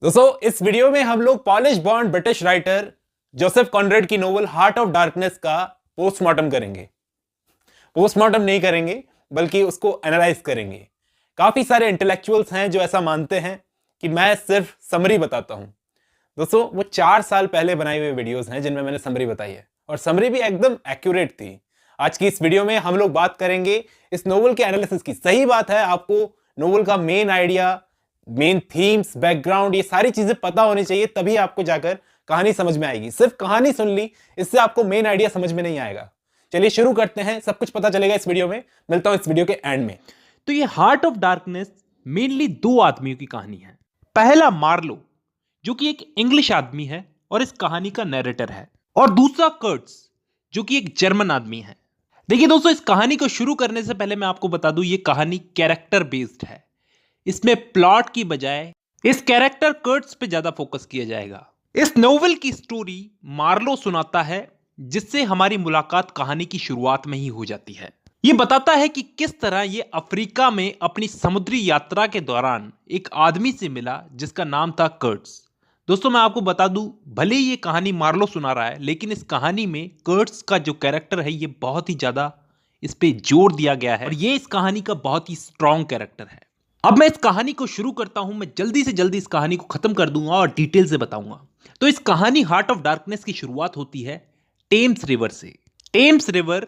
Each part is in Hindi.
दोस्तों इस वीडियो में हम लोग polish born British writer Joseph Conrad की नोवेल हार्ट ऑफ डार्कनेस का पोस्टमार्टम करेंगे। पोस्टमार्टम नहीं करेंगे बल्कि उसको एनालाइज करेंगे। काफी सारे इंटेलेक्चुअल्स हैं जो ऐसा मानते हैं कि मैं सिर्फ समरी बताता हूं। दोस्तों वो 4 साल पहले बनाए हुए वीडियोस हैं जिनमें मैंने समरी बताई है और समरी भी एकदम एक्यूरेट थी। आज की इस वीडियो में हम लोग बात करेंगे इस नोवेल के एनालिसिस की। सही बात है, आपको नोवेल का main idea, main themes, background, ये सारी चीजें पता होनी चाहिए, तभी आपको जाकर कहानी समझ में आएगी। सिर्फ कहानी सुन ली, इससे आपको मेन आइडिया समझ में नहीं आएगा। चलिए शुरू करते हैं, सब कुछ पता चलेगा इस वीडियो में। मिलता हूं इस वीडियो के एंड में। तो ये हार्ट ऑफ डार्कनेस मेनली दो आदमियों की कहानी है। पहला मार्लो, जो कि एक इंग्लिश आदमी है और इस कहानी का नैरेटर है, और दूसरा कर्ट्स, जो कि एक जर्मन आदमी है। देखिए दोस्तों, इस कहानी को शुरू करने से पहले मैं आपको बता दूं, ये कहानी कैरेक्टर बेस्ड है। इसमें प्लॉट की बजाय इस कैरेक्टर कर्ट्स पे ज्यादा फोकस किया जाएगा। इस नोवेल की स्टोरी मार्लो सुनाता है, जिससे हमारी मुलाकात कहानी की शुरुआत में ही हो जाती है। ये बताता है कि किस तरह ये अफ्रीका में अपनी समुद्री यात्रा के दौरान एक आदमी से मिला जिसका नाम था कर्ट्स। दोस्तों मैं आपको बता दूं, भले ही ये कहानी मार्लो सुना रहा है, लेकिन इस कहानी में कर्ट्स का जो कैरेक्टर है ये बहुत ही ज्यादा इस पे जोर दिया गया है और ये इस कहानी का बहुत ही स्ट्रॉन्ग कैरेक्टर है। अब मैं इस कहानी को शुरू करता हूं। मैं जल्दी से जल्दी इस कहानी को खत्म कर दूंगा और डिटेल से बताऊंगा। तो इस कहानी हार्ट ऑफ डार्कनेस की शुरुआत होती है टेम्स रिवर से। टेम्स रिवर,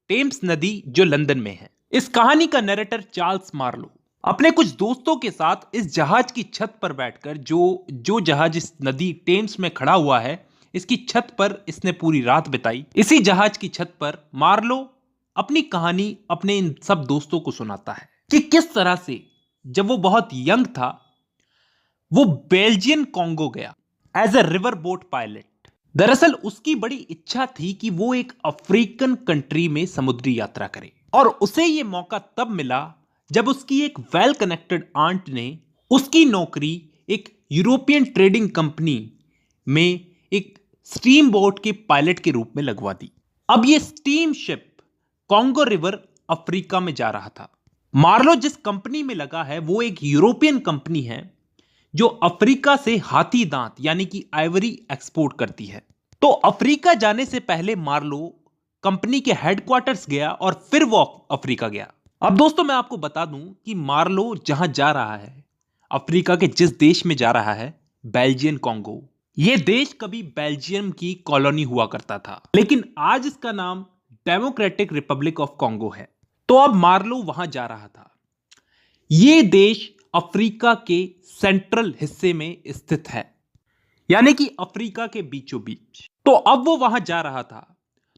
टेम्स नदी जो लंदन में है। इस कहानी का नरेटर चार्ल्स मार्लो अपने कुछ दोस्तों के साथ इस जहाज की छत पर बैठकर, जो जहाज इस नदी टेम्स में खड़ा हुआ है, इसकी छत पर इसने पूरी रात बिताई। इसी जहाज की छत पर मार्लो अपनी कहानी अपने इन सब दोस्तों को सुनाता है कि किस तरह से जब वो बहुत यंग था वो बेल्जियन कॉन्गो गया as a river boat pilot. दरअसल उसकी बड़ी इच्छा थी कि वो एक अफ्रीकन कंट्री में समुद्री यात्रा करे, और उसे ये मौका तब मिला जब उसकी एक वेल कनेक्टेड आंट ने उसकी नौकरी एक यूरोपियन ट्रेडिंग कंपनी में एक स्टीम बोट के पायलट के रूप में लगवा दी। अब ये steam ship Congo river Africa में जा रहा था। मार्लो जिस कंपनी में लगा है वो एक यूरोपियन कंपनी है जो अफ्रीका से हाथी दांत यानी कि आइवरी एक्सपोर्ट करती है। तो अफ्रीका जाने से पहले मार्लो कंपनी के हेडक्वार्टर्स गया और फिर वो अफ्रीका गया। अब दोस्तों मैं आपको बता दूं कि मार्लो जहां जा रहा है, अफ्रीका के जिस देश में जा रहा है, बेल्जियन कॉन्गो, यह देश कभी बेल्जियम की कॉलोनी हुआ करता था, लेकिन आज इसका नाम डेमोक्रेटिक रिपब्लिक ऑफ कॉन्गो है। तो अब मार्लो वहां जा रहा था। यह देश अफ्रीका के सेंट्रल हिस्से में स्थित है, यानी कि अफ्रीका के बीचों बीच। तो अब वो वहां जा रहा था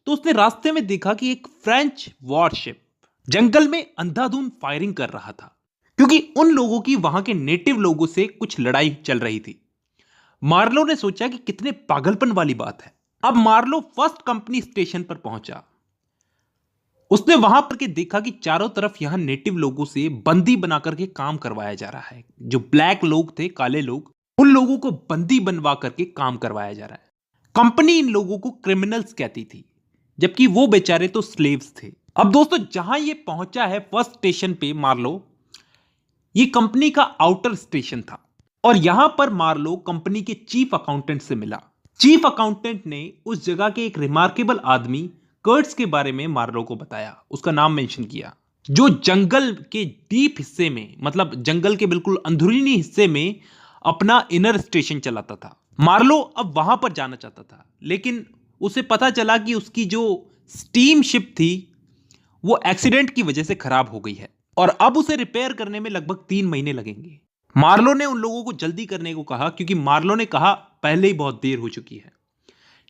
तो उसने रास्ते में देखा कि एक फ्रेंच वॉरशिप जंगल में अंधाधुंध फायरिंग कर रहा था, क्योंकि उन लोगों की वहां के नेटिव लोगों से कुछ लड़ाई चल रही थी। मार्लो ने सोचा कि कितने पागलपन वाली बात है। अब मार्लो फर्स्ट कंपनी स्टेशन पर पहुंचा। उसने वहां पर के देखा कि चारों तरफ यहां नेटिव लोगों से बंदी बना करके काम करवाया जा रहा है। जो ब्लैक लोग थे, काले लोग, उन लोगों को बंदी बनवा करके काम करवाया जा रहा है। कंपनी इन लोगों को क्रिमिनल्स कहती थी, जबकि वो बेचारे तो स्लेव्स थे। अब दोस्तों जहां ये पहुंचा है फर्स्ट स्टेशन पे मार्लो, ये कंपनी का आउटर स्टेशन था, और यहां पर मार्लो कंपनी के चीफ अकाउंटेंट से मिला। चीफ अकाउंटेंट ने उस जगह के एक रिमार्केबल आदमी कर्ट्स के बारे में मार्लो को बताया, उसका नाम मेंशन किया, जो जंगल के डीप हिस्से में, मतलब जंगल के बिल्कुल अंदरूनी हिस्से में अपना इनर स्टेशन चलाता था। मार्लो अब वहां पर जाना चाहता था, लेकिन उसे पता चला कि उसकी जो स्टीम शिप थी वो एक्सीडेंट की वजह से खराब हो गई है और अब उसे रिपेयर करने में लगभग 3 महीने लगेंगे। मार्लो ने उन लोगों को जल्दी करने को कहा, क्योंकि मार्लो ने कहा पहले ही बहुत देर हो चुकी है।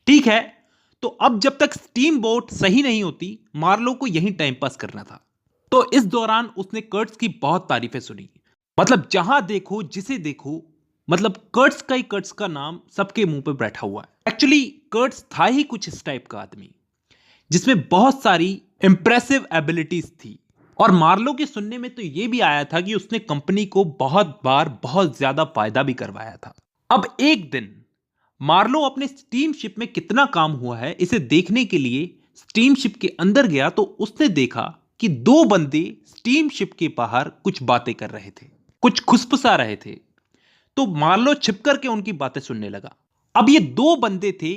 ठीक है, तो अब जब तक स्टीम बोट सही नहीं होती, मार्लो को यहीं टाइम पास करना था। तो इस दौरान उसने कर्ट्स की बहुत तारीफें सुनी। मतलब जहां देखो, जिसे देखो, मतलब कर्ट्स का ही कर्ट्स का नाम सबके मुंह पे बैठा हुआ है। एक्चुअली कर्ट्स था ही कुछ इस टाइप का आदमी जिसमें बहुत सारी इंप्रेसिव एबिलिटीज थी, और मार्लो के सुनने में तो यह भी आया था कि उसने कंपनी को बहुत बार बहुत ज्यादा फायदा भी करवाया था। अब एक दिन मार्लो अपने स्टीम शिप में कितना काम हुआ है इसे देखने के लिए स्टीम शिप के अंदर गया, तो उसने देखा कि 2 बंदे स्टीम शिप के बाहर कुछ बातें कर रहे थे, कुछ खुसफुसा रहे थे। तो मार्लो छिप करके उनकी बातें सुनने लगा। अब ये दो बंदे थे,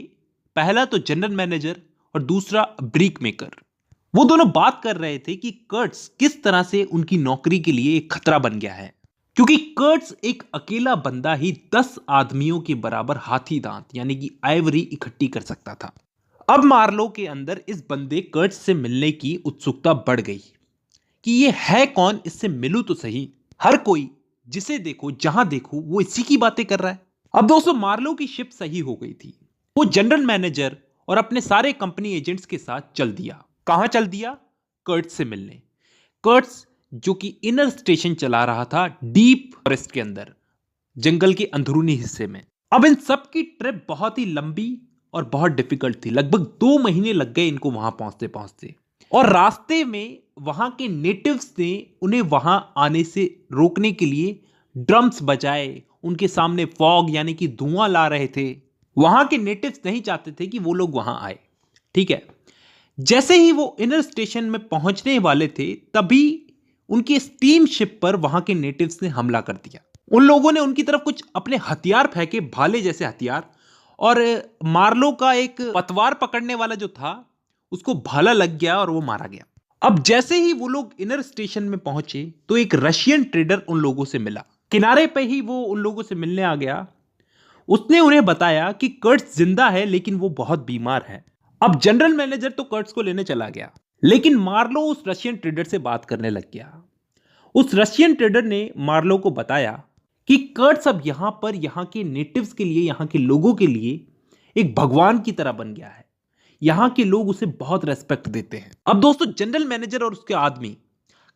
पहला तो जनरल मैनेजर और दूसरा ब्रीक मेकर। वो दोनों बात कर रहे थे कि कर्ट्स किस तरह से उनकी नौकरी के लिए एक खतरा बन गया है, क्योंकि कर्ट्स एक अकेला बंदा ही 10 आदमियों के बराबर हाथी दांत यानी कि आइवरी इकट्ठी कर सकता था। अब मार्लो के अंदर इस बंदे कर्ट्स से मिलने की उत्सुकता बढ़ गई कि ये है कौन, इससे मिलूं तो सही। हर कोई जिसे देखो जहां देखो वो इसी की बातें कर रहा है। अब दोस्तों मार्लो की शिप सही हो गई थी। वो जनरल मैनेजर और अपने सारे कंपनी एजेंट्स के साथ चल दिया। कहां चल दिया? कर्ट्स से मिलने। कर्ट्स जो कि इनर स्टेशन चला रहा था डीप फॉरेस्ट के अंदर, जंगल के अंदरूनी हिस्से में। अब इन सब की ट्रिप बहुत ही लंबी और बहुत डिफिकल्ट थी। लगभग 2 महीने लग गए इनको वहां पहुंचते पहुंचते, और रास्ते में वहां के नेटिव्स ने उन्हें वहां आने से रोकने के लिए ड्रम्स बजाए, उनके सामने फॉग यानी कि धुआं ला रहे थे। वहां के नेटिव्स नहीं चाहते थे कि वो लोग वहां आए। ठीक है, जैसे ही वो इनर स्टेशन में पहुंचने वाले थे तभी उनकी स्टीम शिप पर वहां के नेटिव्स ने हमला कर दिया। उन लोगों ने उनकी तरफ कुछ अपने हथियार फेंके, भाले जैसे हथियार, और मार्लो का एक पतवार पकड़ने वाला जो था उसको भाला लग गया और वो मारा गया। अब जैसे ही वो लोग इनर स्टेशन में पहुंचे तो एक रशियन ट्रेडर उन लोगों से मिला। किनारे पे ही वो उन लोगों से मिलने आ गया। उसने उन्हें बताया कि कर्ट्स जिंदा है लेकिन वो बहुत बीमार है। अब जनरल मैनेजर तो कर्ट्स को लेने चला गया, लेकिन मार्लो उस रशियन ट्रेडर से बात करने लग गया। उस रशियन ट्रेडर ने मार्लो को बताया कि कर्ट्स अब यहां पर यहां के नेटिव्स के लिए, यहां के लोगों के लिए एक भगवान की तरह बन गया है। यहां के लोग उसे बहुत रेस्पेक्ट देते हैं। अब दोस्तों जनरल मैनेजर और उसके आदमी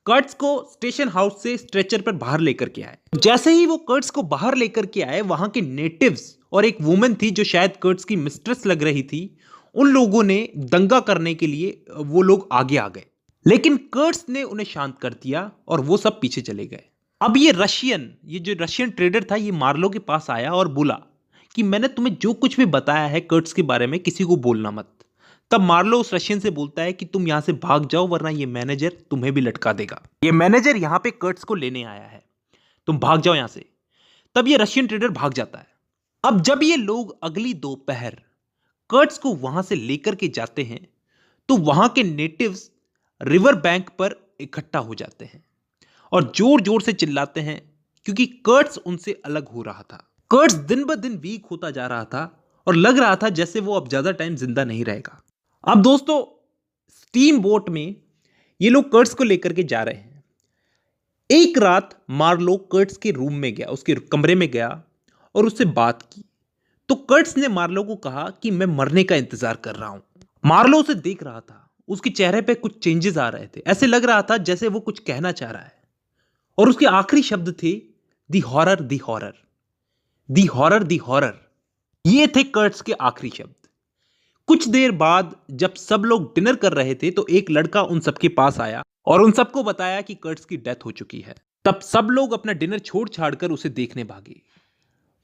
कर्ट्स को स्टेशन हाउस से स्ट्रेचर पर बाहर लेकर के आए। जैसे ही वो कर्ट्स को बाहर लेकर के आए, वहां के नेटिव्स और एक वुमेन थी जो शायद कर्ट्स की मिस्ट्रेस लग रही थी, उन लोगों ने दंगा करने के लिए वो लोग आगे आ गए, लेकिन कर्ट्स ने उन्हें शांत कर दिया और वो सब पीछे चले गए। अब ये जो रशियन ट्रेडर था, ये मार्लो के पास आया और बोला कि मैंने तुम्हें जो कुछ भी बताया है कर्ट्स के बारे में किसी को बोलना मत। तब मार्लो उस रशियन से बोलता है कि तुम यहां से भाग जाओ वरना ये मैनेजर तुम्हें भी लटका देगा। ये मैनेजर यहां पे कर्ट्स को लेने आया है, तुम भाग जाओ यहां से। तब ये रशियन ट्रेडर भाग जाता है। अब जब ये लोग अगली दोपहर कर्ट्स को वहां से लेकर के जाते हैं तो वहां के नेटिव्स रिवर बैंक पर इकट्ठा हो जाते हैं और जोर जोर से चिल्लाते हैं, क्योंकि कर्ट्स उनसे अलग हो रहा था। कर्ट्स दिन ब दिन वीक होता जा रहा था और लग रहा था जैसे वो अब ज्यादा टाइम जिंदा नहीं रहेगा। अब दोस्तों स्टीम बोट में ये लोग कर्ट्स को लेकर के जा रहे हैं। एक रात मार्लो कर्ट्स के रूम में गया, उसके कमरे में गया और उससे बात की। तो कर्ट्स ने मार्लो को कहा कि मैं मरने का इंतजार कर रहा हूं। मार्लो उसे देख रहा था, उसके चेहरे पे कुछ चेंजेस आ रहे थे। ऐसे लग रहा था जैसे वो कुछ कहना चाह रहा है, और उसके आखिरी शब्द थे दी हॉरर दी हॉरर, दी हॉरर दी हॉरर। ये थे कर्ट्स के आखिरी शब्द। कुछ देर बाद जब सब लोग डिनर कर रहे थे तो एक लड़का उन सबके पास आया और उन सबको बताया कि कर्ट्स की डेथ हो चुकी है। तब सब लोग अपना डिनर छोड़ छाड़ कर उसे देखने भागे।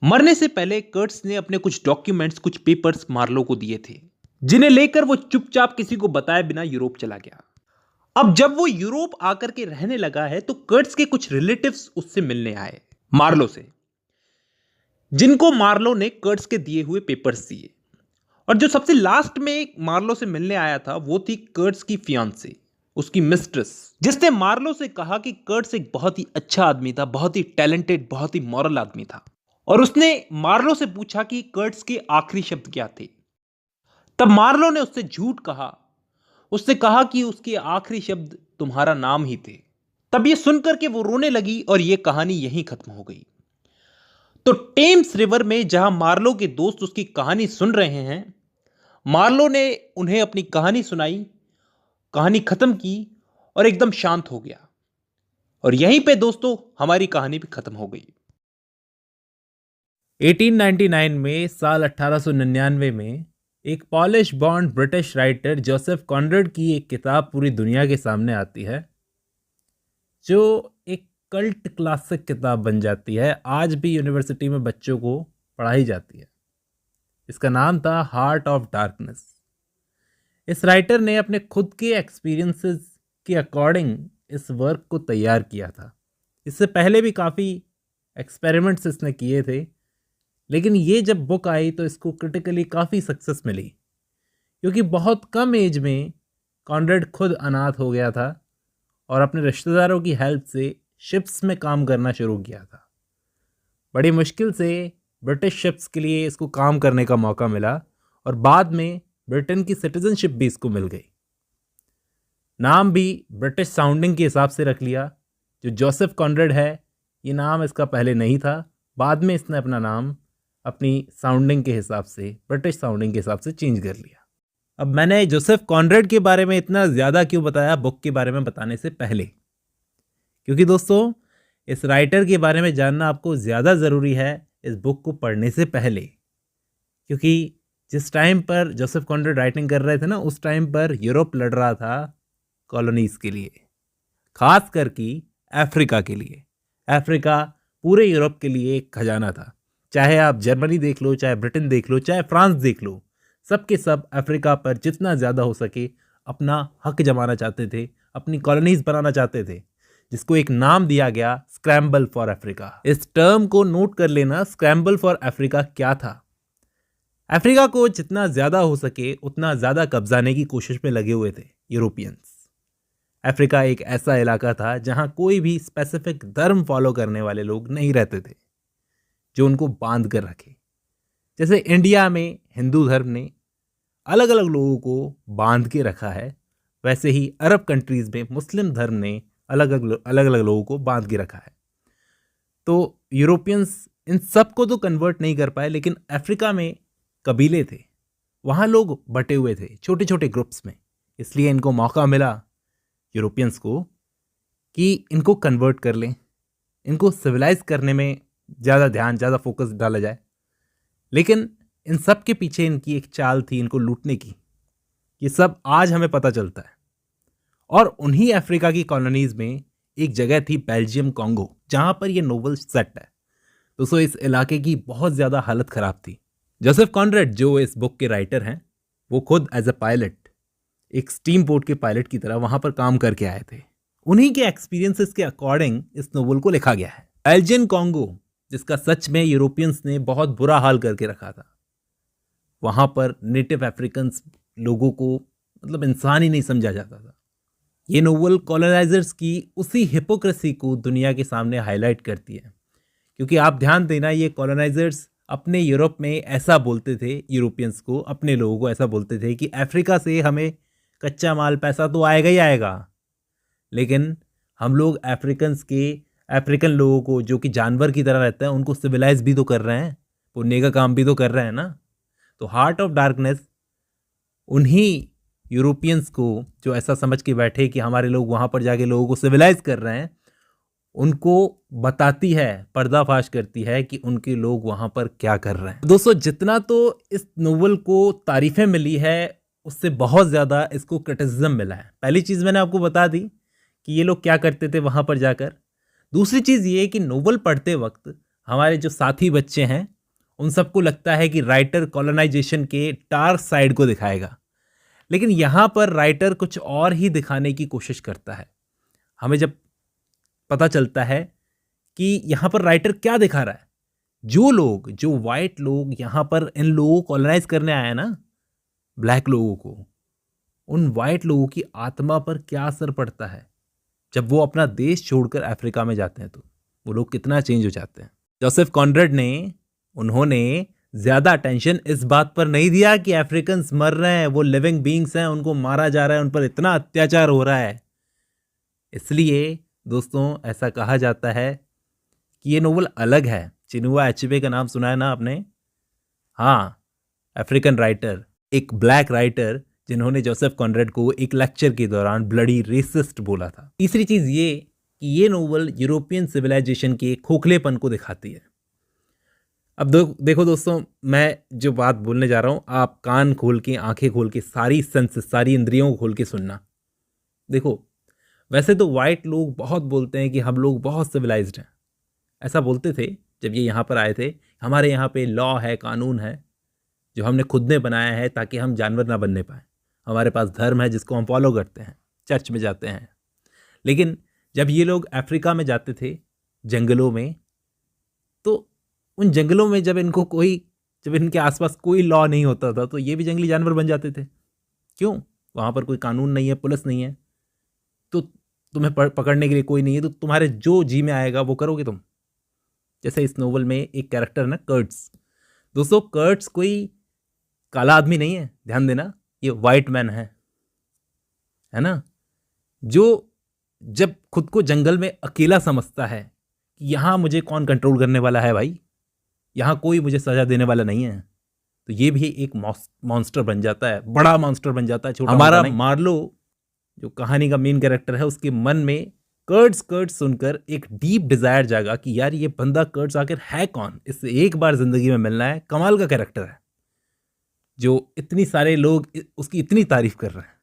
मरने से पहले कर्ट्स ने अपने कुछ डॉक्यूमेंट्स, कुछ पेपर्स मार्लो को दिए थे, जिन्हें लेकर वो चुपचाप किसी को बताए बिना यूरोप चला गया। अब जब वो यूरोप आकर के रहने लगा है तो कर्ट्स के कुछ रिलेटिव्स उससे मिलने आए मार्लो से, जिनको मार्लो ने कर्ट्स के दिए हुए पेपर्स दिए। और जो सबसे लास्ट में मार्लो से मिलने आया था वो थी कर्ट्स की फियांसे, उसकी मिस्ट्रेस, जिसने मार्लो से कहा कि कर्ट्स एक बहुत ही अच्छा आदमी था, बहुत ही टैलेंटेड, बहुत ही मॉरल आदमी था। और उसने मार्लो से पूछा कि कर्ट्स के आखिरी शब्द क्या थे। तब मार्लो ने उससे झूठ कहा, उसने कहा कि उसके आखिरी शब्द तुम्हारा नाम ही थे। तब ये सुनकर के वो रोने लगी और ये कहानी यहीं खत्म हो गई। तो टेम्स रिवर में जहां मार्लो के दोस्त उसकी कहानी सुन रहे हैं, मार्लो ने उन्हें अपनी कहानी सुनाई, कहानी खत्म की और एकदम शांत हो गया। और यहीं पे दोस्तों हमारी कहानी भी खत्म हो गई। 1899 में, साल 1899 में, एक polish born British writer Joseph Conrad की एक किताब पूरी दुनिया के सामने आती है, जो एक कल्ट क्लासिक किताब बन जाती है। आज भी यूनिवर्सिटी में बच्चों को पढ़ाई जाती है। इसका नाम था हार्ट ऑफ डार्कनेस। इस राइटर ने अपने खुद के एक्सपीरियंसेस के अकॉर्डिंग इस वर्क को तैयार किया था। इससे पहले भी काफ़ी एक्सपेरिमेंट्स इसने किए थे, लेकिन ये जब बुक आई तो इसको क्रिटिकली काफ़ी सक्सेस मिली, क्योंकि बहुत कम एज में कॉनरेड खुद अनाथ हो गया था और अपने रिश्तेदारों की हेल्प से शिप्स में काम करना शुरू किया था। बड़ी मुश्किल से ब्रिटिश शिप्स के लिए इसको काम करने का मौका मिला और बाद में ब्रिटेन की सिटीजनशिप भी इसको मिल गई। नाम भी ब्रिटिश साउंडिंग के हिसाब से रख लिया। जो जोसेफ कॉनरेड है, ये नाम इसका पहले नहीं था, बाद में इसने अपना नाम अपनी साउंडिंग के हिसाब से, ब्रिटिश साउंडिंग के हिसाब से चेंज कर लिया। अब मैंने जोसेफ कॉनरेड के बारे में इतना ज़्यादा क्यों बताया बुक के बारे में बताने से पहले, क्योंकि दोस्तों इस राइटर के बारे में जानना आपको ज़्यादा ज़रूरी है इस बुक को पढ़ने से पहले, क्योंकि जिस टाइम पर जोसेफ कॉनरेड राइटिंग कर रहे थे ना, उस टाइम पर यूरोप लड़ रहा था कॉलोनीज़ के लिए, खास करके अफ्रीका के लिए। अफ्रीका पूरे यूरोप के लिए एक खजाना था। चाहे आप जर्मनी देख लो, चाहे ब्रिटेन देख लो, चाहे फ्रांस देख लो, सब के सब अफ्रीका पर जितना ज़्यादा हो सके अपना हक जमाना चाहते थे, अपनी कॉलोनीज़ बनाना चाहते थे, जिसको एक नाम दिया गया स्क्रैम्बल फॉर अफ्रीका। इस टर्म को नोट कर लेना, स्क्रैम्बल फॉर अफ्रीका क्या था। अफ्रीका को जितना ज़्यादा हो सके उतना ज़्यादा कब्जाने की कोशिश में लगे हुए थे यूरोपियंस। अफ्रीका एक ऐसा इलाका था जहां कोई भी स्पेसिफिक धर्म फॉलो करने वाले लोग नहीं रहते थे जो उनको बांध कर रखे। जैसे इंडिया में हिंदू धर्म ने अलग अलग लोगों को बांध के रखा है, वैसे ही अरब कंट्रीज़ में मुस्लिम धर्म ने अलग अलग लोगों को बांध के रखा है। तो यूरोपियंस इन सब को तो कन्वर्ट नहीं कर पाए, लेकिन अफ्रीका में कबीले थे, वहाँ लोग बटे हुए थे छोटे छोटे ग्रुप्स में, इसलिए इनको मौका मिला यूरोपियंस को कि इनको कन्वर्ट कर लें, इनको सिविलाइज करने में ज़्यादा ध्यान, ज़्यादा फोकस डाला जाए। लेकिन इन सब के पीछे इनकी एक चाल थी इनको लूटने की। ये सब आज हमें पता चलता है। और उन्हीं अफ्रीका की कॉलोनीज़ में एक जगह थी बेल्जियम कॉन्गो, जहाँ पर ये नोवेल सेट है। दोस्तों इस इलाके की बहुत ज़्यादा हालत ख़राब थी। जोसेफ कॉनरेड जो इस बुक के राइटर हैं, वो खुद एज अ पायलट, एक स्टीम बोट के पायलट की तरह वहाँ पर काम करके आए थे। उन्हीं के एक्सपीरियंसेस के अकॉर्डिंग इस नोवेल को लिखा गया है। बेल्जियन कॉन्गो, जिसका सच में यूरोपियंस ने बहुत बुरा हाल करके रखा था, वहाँ पर नेटिव अफ्रीकन्स लोगों को मतलब इंसान ही नहीं समझा जाता था। ये नोवेल कॉलोनाइजर्स की उसी हिपोक्रेसी को दुनिया के सामने हाईलाइट करती है, क्योंकि आप ध्यान देना, ये कॉलोनाइजर्स अपने यूरोप में ऐसा बोलते थे, यूरोपियंस को, अपने लोगों को ऐसा बोलते थे कि अफ्रीका से हमें कच्चा माल, पैसा तो आएगा ही आएगा, लेकिन हम लोग अफ्रीकन लोगों को जो कि जानवर की तरह रहते हैं, उनको सिविलाइज भी तो कर रहे हैं, पुण्य का काम भी तो कर रहे हैं ना। तो हार्ट ऑफ डार्कनेस उन्हीं यूरोपियंस को जो ऐसा समझ के बैठे कि हमारे लोग वहाँ पर जाके लोगों को सिविलाइज कर रहे हैं, उनको बताती है, पर्दाफाश करती है कि उनके लोग वहाँ पर क्या कर रहे हैं। दोस्तों जितना तो इस नोवेल को तारीफ़ें मिली है, उससे बहुत ज़्यादा इसको क्रिटिसिज्म मिला है। पहली चीज़ मैंने आपको बता दी कि ये लोग क्या करते थे वहाँ पर जाकर। दूसरी चीज़ ये कि नोवेल पढ़ते वक्त हमारे जो साथी बच्चे हैं उन सबको लगता है कि राइटर कॉलोनाइजेशन के डार्क साइड को दिखाएगा, लेकिन यहाँ पर राइटर कुछ और ही दिखाने की कोशिश करता है। हमें जब पता चलता है कि यहाँ पर राइटर क्या दिखा रहा है, जो वाइट लोग यहाँ पर इन लोगों को कॉलोनाइज करने आए ना, ब्लैक लोगों को, उन वाइट लोगों की आत्मा पर क्या असर पड़ता है जब वो अपना देश छोड़कर अफ्रीका में जाते हैं, तो वो लोग कितना चेंज हो जाते हैं। जोसेफ कॉनरेड उन्होंने ज़्यादा अटेंशन इस बात पर नहीं दिया कि अफ्रीकन्स मर रहे हैं, वो लिविंग बींग्स हैं, उनको मारा जा रहा है, उन पर इतना अत्याचार हो रहा है। इसलिए दोस्तों ऐसा कहा जाता है कि ये नोवेल अलग है। चिनुआ अचेबे का नाम सुना है ना आपने? हाँ, अफ्रीकन राइटर, एक ब्लैक राइटर जिन्होंने जोसेफ कॉनरेड को एक लेक्चर के दौरान ब्लडी रेसिस्ट बोला था। तीसरी चीज़ ये कि ये नोवेल यूरोपियन सिविलाइजेशन के खोखलेपन को दिखाती है। अब देखो दोस्तों, मैं जो बात बोलने जा रहा हूँ, आप कान खोल के, आंखें खोल के, सारी सेंसेस, सारी इंद्रियों को खोल के सुनना। देखो, वैसे तो वाइट लोग बहुत बोलते हैं कि हम लोग बहुत सिविलाइज्ड हैं, ऐसा बोलते थे जब ये यहाँ पर आए थे। हमारे यहाँ पे लॉ है, कानून है जो हमने खुद ने बनाया है ताकि हम जानवर ना बनने पाएँ। हमारे पास धर्म है जिसको हम फॉलो करते हैं, चर्च में जाते हैं। लेकिन जब ये लोग अफ्रीका में जाते थे, जंगलों में, उन जंगलों में जब इनके आसपास कोई लॉ नहीं होता था तो ये भी जंगली जानवर बन जाते थे। क्यों? वहाँ पर कोई कानून नहीं है, पुलिस नहीं है, तो तुम्हें पकड़ने के लिए कोई नहीं है, तो तुम्हारे जो जी में आएगा वो करोगे तुम। जैसे इस नोवेल में एक कैरेक्टर है ना, कर्ट्स। दोस्तों, कर्ट्स कोई काला आदमी नहीं है, ध्यान देना, ये वाइट मैन है ना, जो जब खुद को जंगल में अकेला समझता है कि यहाँ मुझे कौन कंट्रोल करने वाला है भाई, यहाँ कोई मुझे सजा देने वाला नहीं है, तो ये भी एक मॉन्स्टर बन जाता है, बड़ा मॉन्स्टर बन जाता है, छोटा हमारा मार्लो जो कहानी का मेन कैरेक्टर है, उसके मन में कर्ट्स सुनकर एक डीप डिजायर जागा कि यार ये बंदा कर्ट्स आखिर है कौन, इससे एक बार जिंदगी में मिलना है। कमाल का कैरेक्टर है जो इतनी सारे लोग उसकी इतनी तारीफ कर रहे हैं,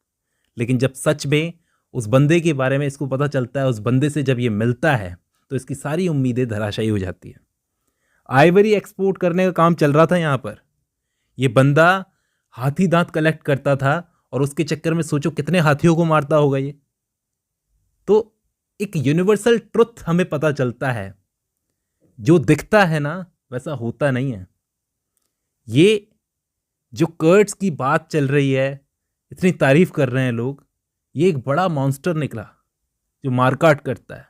लेकिन जब सच में उस बंदे के बारे में इसको पता चलता है, उस बंदे से जब ये मिलता है, तो इसकी सारी उम्मीदें धराशायी हो जाती है। आइवरी एक्सपोर्ट करने का काम चल रहा था यहाँ पर। ये बंदा हाथी दांत कलेक्ट करता था और उसके चक्कर में सोचो कितने हाथियों को मारता होगा ये। तो एक यूनिवर्सल ट्रुथ हमें पता चलता है, जो दिखता है ना वैसा होता नहीं है। ये जो कर्ट्स की बात चल रही है, इतनी तारीफ कर रहे हैं लोग, ये एक बड़ा मॉन्स्टर निकला जो मारकाट करता है।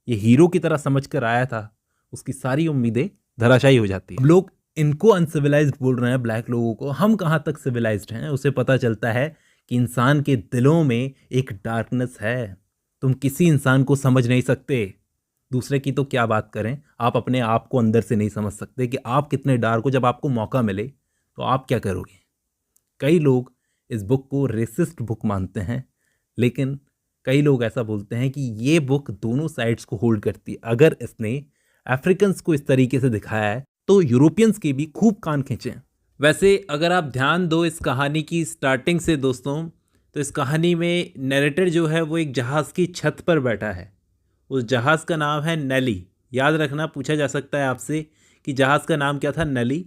ये हीरो की तरह समझकर आया था, उसकी सारी उम्मीदें धराशायी हो जाती है। लोग इनको अनसिविलाइज्ड बोल रहे हैं, ब्लैक लोगों को। हम कहाँ तक सिविलाइज्ड हैं? उसे पता चलता है कि इंसान के दिलों में एक डार्कनेस है। तुम किसी इंसान को समझ नहीं सकते, दूसरे की तो क्या बात करें, आप अपने आप को अंदर से नहीं समझ सकते कि आप कितने डार्क हो। जब आपको मौका मिले तो आप क्या करोगे? कई लोग इस बुक को रेसिस्ट बुक मानते हैं, लेकिन कई लोग ऐसा बोलते हैं कि ये बुक दोनों साइड्स को होल्ड करती है। अगर इसने अफ्रीकन्स को इस तरीके से दिखाया है तो यूरोपियंस के भी खूब कान खींचे। वैसे अगर आप ध्यान दो इस कहानी की स्टार्टिंग से दोस्तों, तो इस कहानी में नैरेटर जो है वो एक जहाज़ की छत पर बैठा है। उस जहाज़ का नाम है नेली। याद रखना, पूछा जा सकता है आपसे कि जहाज़ का नाम क्या था? नेली।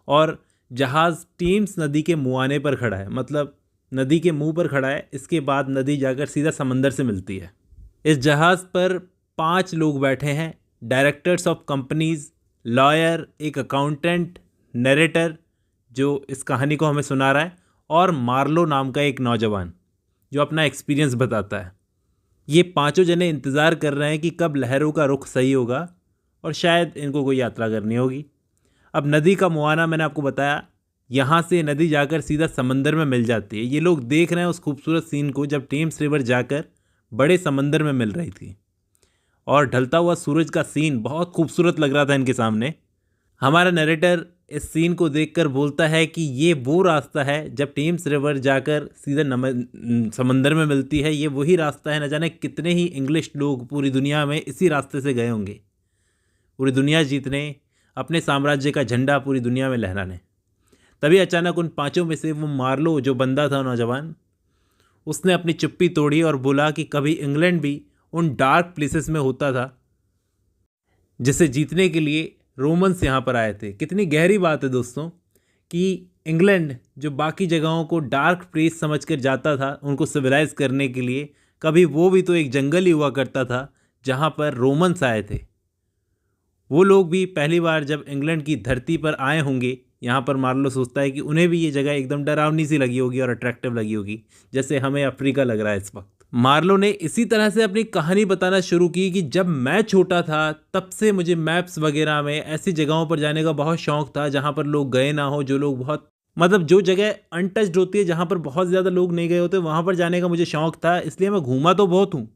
और जहाज़ टीम्स नदी के मुहाने पर खड़ा है, मतलब नदी के मुंह पर खड़ा है। इसके बाद नदी जाकर सीधा समंदर से मिलती है। इस जहाज़ पर 5 लोग बैठे हैं, डायरेक्टर्स ऑफ कंपनीज, लॉयर, एक अकाउंटेंट, नैरेटर जो इस कहानी को हमें सुना रहा है, और मार्लो नाम का एक नौजवान जो अपना एक्सपीरियंस बताता है। ये 5 जने इंतज़ार कर रहे हैं कि कब लहरों का रुख सही होगा और शायद इनको कोई यात्रा करनी होगी। अब नदी का मुहाना मैंने आपको बताया, यहाँ से नदी जाकर सीधा समंदर में मिल जाती है। ये लोग देख रहे हैं उस खूबसूरत सीन को जब टेम्स रिवर जाकर बड़े समंदर में मिल रही थी, और ढलता हुआ सूरज का सीन बहुत खूबसूरत लग रहा था इनके सामने। हमारा नैरेटर इस सीन को देखकर बोलता है कि ये वो रास्ता है जब टेम्स रिवर जाकर सीधा समंदर में मिलती है, ये वही रास्ता है। न जाने कितने ही इंग्लिश लोग पूरी दुनिया में इसी रास्ते से गए होंगे, पूरी दुनिया जीतने, अपने साम्राज्य का झंडा पूरी दुनिया में लहराने। तभी अचानक उन 5 में से वो मार्लो जो बंदा था, नौजवान, उसने अपनी चुप्पी तोड़ी और बोला कि कभी इंग्लैंड भी उन डार्क प्लेसेस में होता था जिसे जीतने के लिए रोमन्स यहाँ पर आए थे। कितनी गहरी बात है दोस्तों कि इंग्लैंड जो बाकी जगहों को डार्क प्लेस समझकर जाता था उनको सिविलाइज करने के लिए, कभी वो भी तो एक जंगल ही हुआ करता था जहाँ पर रोमन्स आए थे। वो लोग भी पहली बार जब इंग्लैंड की धरती पर आए होंगे, यहाँ पर मार्लो सोचता है कि उन्हें भी ये जगह एकदम डरावनी सी लगी होगी और अट्रैक्टिव लगी होगी, जैसे हमें अफ्रीका लग रहा है इस वक्त। मार्लो ने इसी तरह से अपनी कहानी बताना शुरू की कि जब मैं छोटा था तब से मुझे मैप्स वगैरह में ऐसी जगहों पर जाने का बहुत शौक था जहाँ पर लोग गए ना हो, जो लोग बहुत, मतलब जो जगह अनटच्ड होती है, जहाँ पर बहुत ज़्यादा लोग नहीं गए होते, वहाँ पर जाने का मुझे शौक था। इसलिए मैं घूमा तो बहुत हूँ,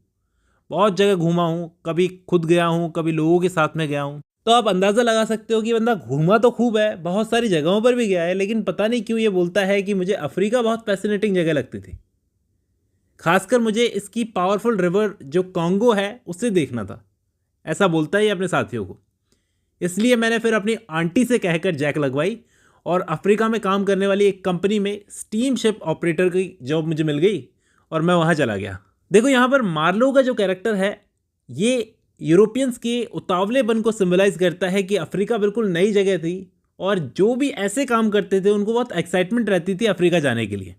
बहुत जगह घूमा हूँ, कभी खुद गया हूँ, कभी लोगों के साथ में गया हूँ। तो आप अंदाज़ा लगा सकते हो कि बंदा घूमा तो खूब है, बहुत सारी जगहों पर भी गया है, लेकिन पता नहीं क्यों ये बोलता है कि मुझे अफ्रीका बहुत फैसिनेटिंग जगह लगती थी। खासकर मुझे इसकी पावरफुल रिवर जो कॉन्गो है उसे देखना था, ऐसा बोलता है अपने साथियों को। इसलिए मैंने फिर अपनी आंटी से कहकर जैक लगवाई और अफ्रीका में काम करने वाली एक कंपनी में स्टीम शिप ऑपरेटर की जॉब मुझे मिल गई और मैं वहाँ चला गया। देखो यहाँ पर मार्लो का जो कैरेक्टर है ये यूरोपियंस के उतावलेपन को सिंबलाइज करता है कि अफ्रीका बिल्कुल नई जगह थी और जो भी ऐसे काम करते थे उनको बहुत एक्साइटमेंट रहती थी अफ्रीका जाने के लिए।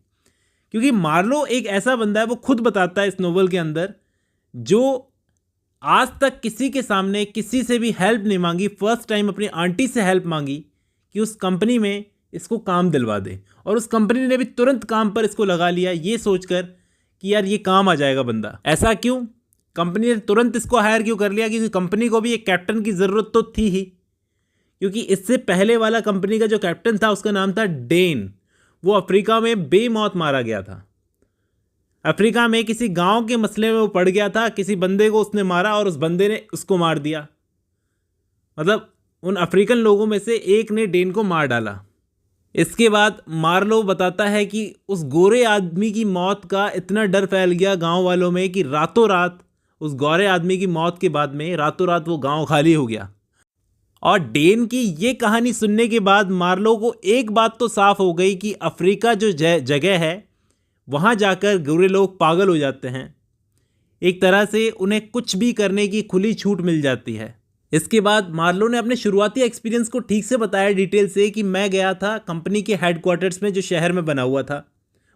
क्योंकि मार्लो एक ऐसा बंदा है, वो खुद बताता है इस नोवेल के अंदर, जो आज तक किसी के सामने किसी से भी हेल्प नहीं मांगी, फर्स्ट टाइम अपनी आंटी से हेल्प मांगी कि उस कंपनी में इसको काम दिलवा दे, और उस कंपनी ने भी तुरंत काम पर इसको लगा लिया ये सोचकर कि यार ये काम आ जाएगा बंदा। ऐसा क्यों? कंपनी ने तुरंत इसको हायर क्यों कर लिया? क्योंकि कंपनी को भी एक कैप्टन की ज़रूरत तो थी ही, क्योंकि इससे पहले वाला कंपनी का जो कैप्टन था उसका नाम था डेन। वो अफ्रीका में बेमौत मारा गया था। अफ्रीका में किसी गांव के मसले में वो पड़ गया था, किसी बंदे को उसने मारा और उस बंदे ने उसको मार दिया। मतलब उन अफ्रीकन लोगों में से एक ने डेन को मार डाला। इसके बाद मार्लो बताता है कि उस गोरे आदमी की मौत का इतना डर फैल गया गांव वालों में कि रातों रात उस गोरे आदमी की मौत के बाद में रातों रात वो गांव खाली हो गया। और डेन की ये कहानी सुनने के बाद मार्लो को एक बात तो साफ हो गई कि अफ्रीका जो जगह है वहाँ जाकर गोरे लोग पागल हो जाते हैं। एक तरह से उन्हें कुछ भी करने की खुली छूट मिल जाती है। इसके बाद मार्लो ने अपने शुरुआती एक्सपीरियंस को ठीक से बताया डिटेल से कि मैं गया था कंपनी के हेडक्वार्टर्स में जो शहर में बना हुआ था।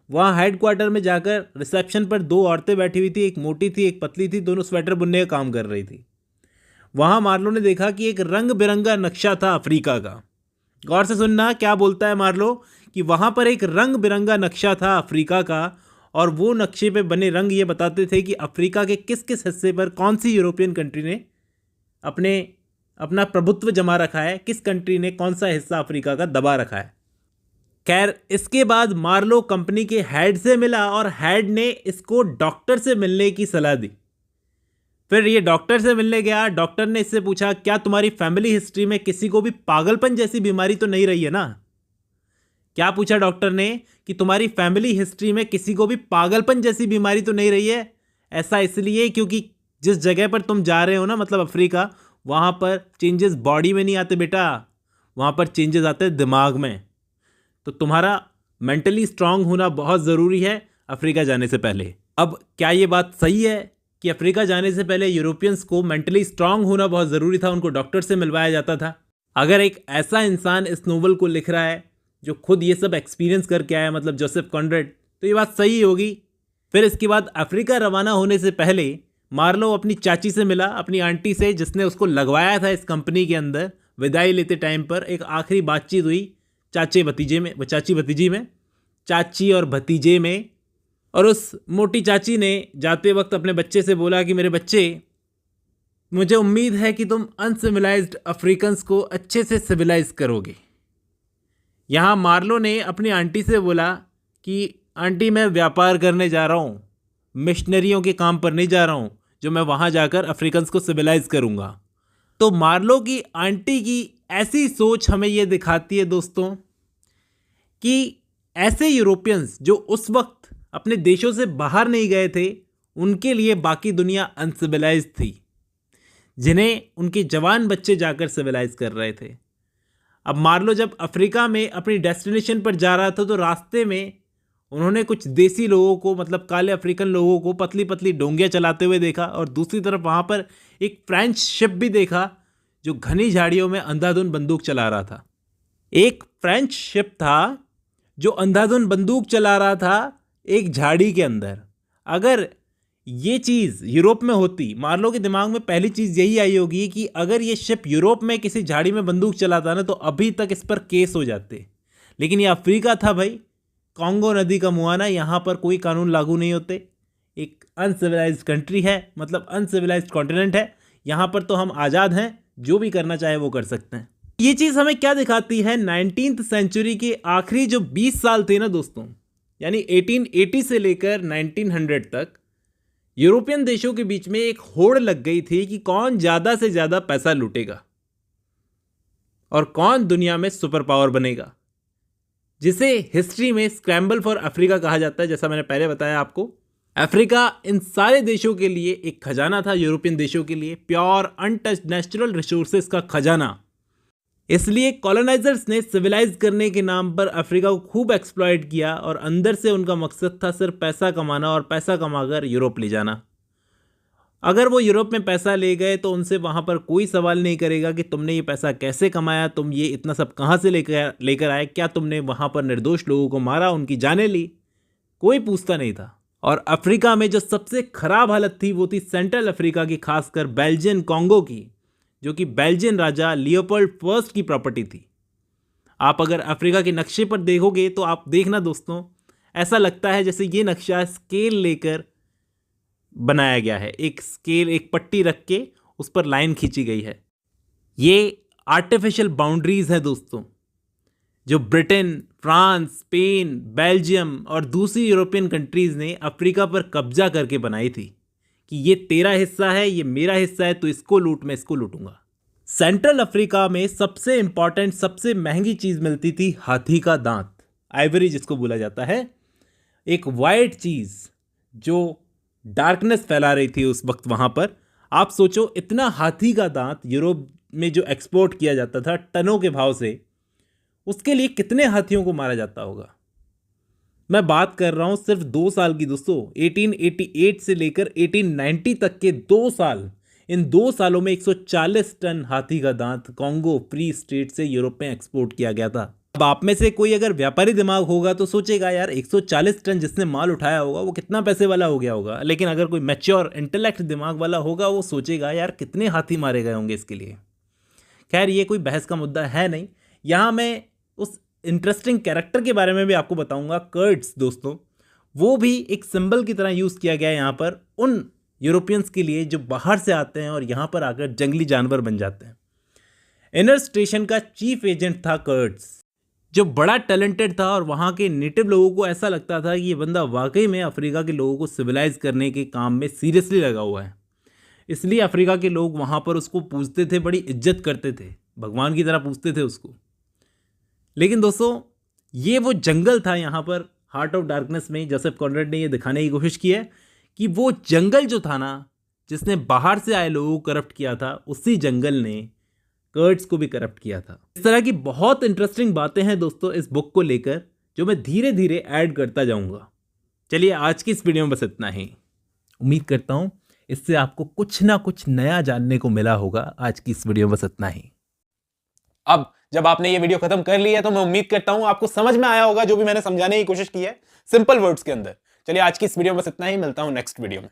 वहाँ हेडक्वार्टर में जाकर रिसेप्शन पर 2 औरतें बैठी हुई थी, एक मोटी थी एक पतली थी, दोनों स्वेटर बुनने का काम कर रही थी। वहाँ मार्लो ने देखा कि एक रंग बिरंगा नक्शा था अफ्रीका का। गौर से सुनना क्या बोलता है मार्लो कि वहाँ पर एक रंग बिरंगा नक्शा था अफ्रीका का, और वो नक्शे पे बने रंग ये बताते थे कि अफ्रीका के किस किस हिस्से पर कौन सी यूरोपियन कंट्री ने अपना प्रभुत्व जमा रखा है, किस कंट्री ने कौन सा हिस्सा अफ्रीका का दबा रखा है। खैर, इसके बाद मार्लो कंपनी के हेड से मिला और हेड ने इसको डॉक्टर से मिलने की सलाह दी। फिर ये डॉक्टर से मिलने गया। डॉक्टर ने इससे पूछा क्या तुम्हारी फैमिली हिस्ट्री में किसी को भी पागलपन जैसी बीमारी तो नहीं रही है ना? क्या पूछा डॉक्टर ने कि तुम्हारी फैमिली हिस्ट्री में किसी को भी पागलपन जैसी बीमारी तो नहीं रही है? ऐसा इसलिए क्योंकि जिस जगह पर तुम जा रहे हो ना, मतलब अफ्रीका, वहाँ पर चेंजेस बॉडी में नहीं आते बेटा, वहाँ पर चेंजेस आते हैं दिमाग में। तो तुम्हारा मेंटली स्ट्रांग होना बहुत ज़रूरी है अफ्रीका जाने से पहले। अब क्या ये बात सही है कि अफ्रीका जाने से पहले यूरोपियंस को मेंटली स्ट्रांग होना बहुत ज़रूरी था, उनको डॉक्टर से मिलवाया जाता था? अगर एक ऐसा इंसान इस नोवेल को लिख रहा है जो खुद ये सब एक्सपीरियंस करके आया, मतलब जोसेफ कॉनरेड, तो ये बात सही होगी। फिर इसके बाद अफ्रीका रवाना होने से पहले मार्लो अपनी चाची से मिला, अपनी आंटी से, जिसने उसको लगवाया था इस कंपनी के अंदर। विदाई लेते टाइम पर एक आखिरी बातचीत हुई चाची और भतीजे में, और उस मोटी चाची ने जाते वक्त अपने बच्चे से बोला कि मेरे बच्चे, मुझे उम्मीद है कि तुम अनसिविलाइज्ड अफ्रीकन्स को अच्छे से सिविलाइज करोगे। यहाँ मार्लो ने अपनी आंटी से बोला कि आंटी मैं व्यापार करने जा रहा हूँ, मिशनरियों के काम पर नहीं जा रहा हूँ जो मैं वहाँ जाकर अफ्रीकन्स को सिविलाइज करूँगा। तो मार्लो की आंटी की ऐसी सोच हमें ये दिखाती है दोस्तों कि ऐसे यूरोपियंस जो उस वक्त अपने देशों से बाहर नहीं गए थे, उनके लिए बाकी दुनिया अनसिविलाइज थी, जिन्हें उनके जवान बच्चे जाकर सिविलाइज कर रहे थे। अब मार्लो जब अफ्रीका में अपनी डेस्टिनेशन पर जा रहा था तो रास्ते में उन्होंने कुछ देसी लोगों को, मतलब काले अफ्रीकन लोगों को पतली पतली डोंगियाँ चलाते हुए देखा, और दूसरी तरफ वहाँ पर एक फ्रेंच शिप भी देखा जो घनी झाड़ियों में अंधाधुंध बंदूक चला रहा था। एक फ्रेंच शिप था जो अंधाधुंध बंदूक चला रहा था एक झाड़ी के अंदर। अगर ये चीज़ यूरोप में होती, मार्लो के दिमाग में पहली चीज़ यही आई होगी कि अगर ये शिप यूरोप में किसी झाड़ी में बंदूक चलाता ना तो अभी तक इस पर केस हो जाते। लेकिन ये अफ्रीका था भाई, कॉन्गो नदी का मुहाना, यहाँ पर कोई कानून लागू नहीं होते। एक अनसिविलाइज्ड कंट्री है, मतलब अनसिविलाइज्ड कॉन्टिनेंट है, यहाँ पर तो हम आज़ाद हैं, जो भी करना चाहे वो कर सकते हैं। ये चीज़ हमें क्या दिखाती है? 19th सेंचुरी के आखिरी जो 20 साल थे ना दोस्तों, यानी 1880 से लेकर 1900 तक यूरोपियन देशों के बीच में एक होड़ लग गई थी कि कौन ज़्यादा से ज़्यादा पैसा लूटेगा और कौन दुनिया में सुपर पावर बनेगा, जिसे हिस्ट्री में स्क्रैम्बल फॉर अफ्रीका कहा जाता है। जैसा मैंने पहले बताया आपको, अफ्रीका इन सारे देशों के लिए एक खजाना था, यूरोपियन देशों के लिए प्योर अनटच्ड नेचुरल रिसोर्सेज का खजाना। इसलिए कॉलोनाइजर्स ने सिविलाइज करने के नाम पर अफ्रीका को खूब एक्सप्लॉइट किया, और अंदर से उनका मकसद था सिर्फ पैसा कमाना और पैसा कमाकर यूरोप ले जाना। अगर वो यूरोप में पैसा ले गए तो उनसे वहाँ पर कोई सवाल नहीं करेगा कि तुमने ये पैसा कैसे कमाया, तुम ये इतना सब कहाँ से लेकर आए, क्या तुमने वहाँ पर निर्दोष लोगों को मारा, उनकी जानें ली, कोई पूछता नहीं था। और अफ्रीका में जो सबसे खराब हालत थी वो थी सेंट्रल अफ्रीका की, खासकर बेल्जियन कॉन्गो की, जो कि बेल्जियन राजा लियोपोल्ड फर्स्ट की प्रॉपर्टी थी। आप अगर अफ्रीका के नक्शे पर देखोगे तो आप देखना दोस्तों, ऐसा लगता है जैसे ये नक्शा स्केल लेकर बनाया गया है। एक स्केल, एक पट्टी रख के उस पर लाइन खींची गई है। ये आर्टिफिशियल बाउंड्रीज है दोस्तों, जो ब्रिटेन, फ्रांस, स्पेन, बेल्जियम और दूसरी यूरोपियन कंट्रीज ने अफ्रीका पर कब्जा करके बनाई थी कि ये तेरा हिस्सा है, ये मेरा हिस्सा है, तो इसको लूट, मैं इसको लूटूंगा। सेंट्रल अफ्रीका में सबसे इंपॉर्टेंट, सबसे महंगी चीज मिलती थी हाथी का दांत, आइवरी जिसको बोला जाता है। एक वाइट चीज जो डार्कनेस फैला रही थी उस वक्त वहां पर। आप सोचो, इतना हाथी का दांत यूरोप में जो एक्सपोर्ट किया जाता था टनों के भाव से, उसके लिए कितने हाथियों को मारा जाता होगा। मैं बात कर रहा हूं सिर्फ 2 साल की दोस्तों, 1888 से लेकर 1890 तक के 2 साल। इन 2 सालों में 140 टन हाथी का दांत कॉन्गो फ्री स्टेट से यूरोप में एक्सपोर्ट किया गया था। अब आप में से कोई अगर व्यापारी दिमाग होगा तो सोचेगा यार 140 टन जिसने माल उठाया होगा वो कितना पैसे वाला हो गया होगा। लेकिन अगर कोई मैच्योर इंटेलेक्ट दिमाग वाला होगा वो सोचेगा यार कितने हाथी मारे गए होंगे इसके लिए। खैर, ये कोई बहस का मुद्दा है नहीं। यहाँ मैं उस इंटरेस्टिंग कैरेक्टर के बारे में भी आपको बताऊंगा, कर्ड्स दोस्तों। वो भी एक सिंबल की तरह यूज़ किया गया है यहाँ पर उन यूरोपियंस के लिए जो बाहर से आते हैं और यहाँ पर आकर जंगली जानवर बन जाते हैं। इनर स्टेशन का चीफ एजेंट था कर्ड्स, जो बड़ा टैलेंटेड था और वहाँ के नेटिव लोगों को ऐसा लगता था कि ये बंदा वाकई में अफ्रीका के लोगों को सिविलाइज करने के काम में सीरियसली लगा हुआ है। इसलिए अफ्रीका के लोग वहाँ पर उसको पूजते थे, बड़ी इज्जत करते थे, भगवान की तरह पूजते थे उसको। लेकिन दोस्तों, ये वो जंगल था यहाँ पर हार्ट ऑफ डार्कनेस में। जोसेफ कॉनरेड ने ये दिखाने की कोशिश की है कि वो जंगल जो था ना, जिसने बाहर से आए लोगों को करप्ट किया था, उसी जंगल ने कर्ड्स को भी करप्ट किया था। इस तरह की बहुत इंटरेस्टिंग बातें हैं दोस्तों इस बुक को लेकर, जो मैं धीरे धीरे ऐड करता जाऊंगा। चलिए, आज की इस वीडियो में बस इतना ही। उम्मीद करता हूं इससे आपको कुछ ना कुछ नया जानने को मिला होगा। आज की इस वीडियो में बस इतना ही। अब जब आपने ये वीडियो खत्म कर लिया तो मैं उम्मीद करता हूं आपको समझ में आया होगा जो भी मैंने समझाने की कोशिश की है सिंपल वर्ड्स के अंदर। चलिए, आज की इस वीडियो में बस इतना ही। मिलता हूं नेक्स्ट वीडियो में।